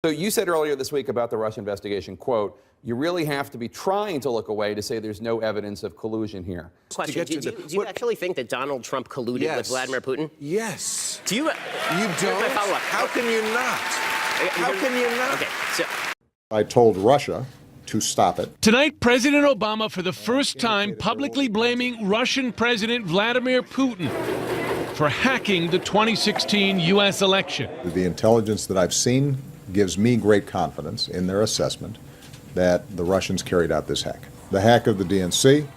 So you said earlier this week about the Russia investigation, quote, you really have to be trying to look away to say there's no evidence of collusion here. Question, do you actually think that Donald Trump colluded with Vladimir Putin? Yes. Do you? You don't? How can you not? How can you not? Okay, so. I told Russia to stop it. Tonight, President Obama, for the first time, publicly blaming Russian President Vladimir Putin for hacking the 2016 U.S. election. The intelligence that I've seen gives me great confidence in their assessment that the Russians carried out this hack. The hack of the DNC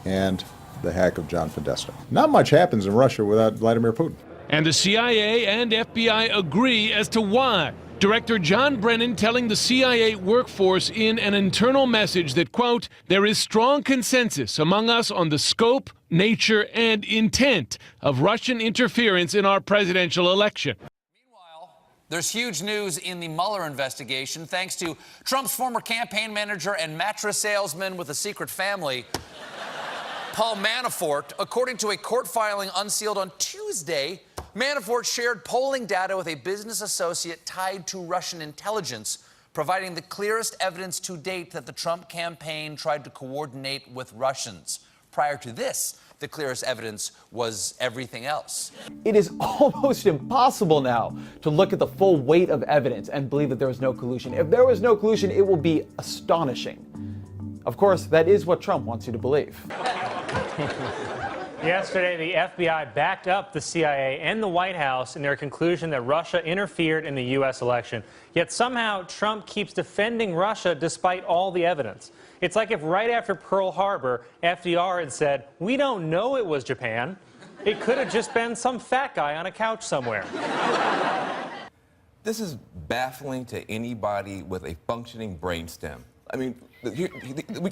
and the hack of John Podesta. Not much happens in Russia without Vladimir Putin. And the CIA and FBI agree as to why. Director John Brennan telling the CIA workforce in an internal message that, quote, there is strong consensus among us on the scope, nature, and intent of Russian interference in our presidential election. There's huge news in the Mueller investigation thanks to Trump's former campaign manager and mattress salesman with a secret family, Paul Manafort. According to a court filing unsealed on Tuesday, Manafort shared polling data with a business associate tied to Russian intelligence, providing the clearest evidence to date that the Trump campaign tried to coordinate with Russians. Prior to this, the clearest evidence was everything else. It is almost impossible now to look at the full weight of evidence and believe that there was no collusion. If there was no collusion, it will be astonishing. Of course, that is what Trump wants you to believe. Yesterday, the FBI backed up the CIA and the White House in their conclusion that Russia interfered in the U.S. election. Yet somehow, Trump keeps defending Russia despite all the evidence. It's like if right after Pearl Harbor, FDR had said, we don't know it was Japan. It could have just been some fat guy on a couch somewhere. This is baffling to anybody with a functioning brainstem. I mean,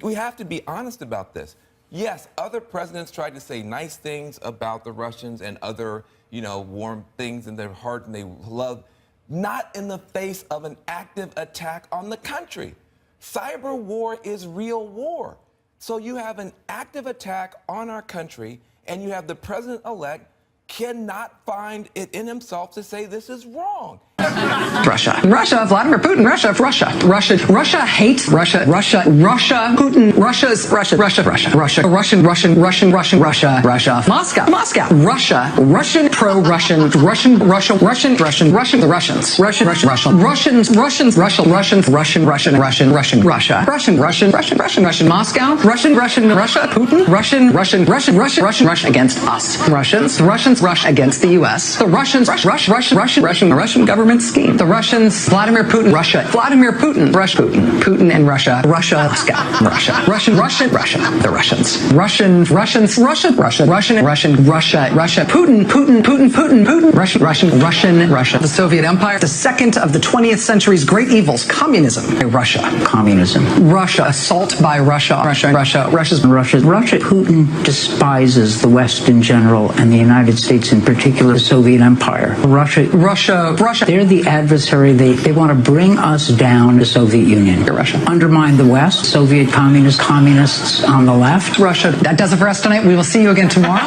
we have to be honest about this. Yes, other presidents tried to say nice things about the Russians and other, warm things in their heart and they love, not in the face of an active attack on the country. Cyber war is real war. So you have an active attack on our country and you have the president-elect cannot find it in himself to say this is wrong. Russia, Vladimir Putin, Russia hates Russia, Putin, Russia, Moscow, Russia, Russian, pro-Russian, the Russians, Moscow, Russia, Putin, Russia against us, Russians, Russia against the U.S., the Russians, Russian government scheme. The Russians, Vladimir Putin, Russia, Putin and Russia, Moscow, Russia, the Russians, Russia, Putin, Russia, the Soviet Empire, the second of the 20th century's great evils, communism, Russia, assault by Russia, Putin despises the West in general and the United States in particular, the Soviet Empire. Russia. They're the adversary. They want to bring us down, the Soviet Union. Russia. Undermine the West, Soviet communists on the left. Russia. That does it for us tonight. We will see you again tomorrow.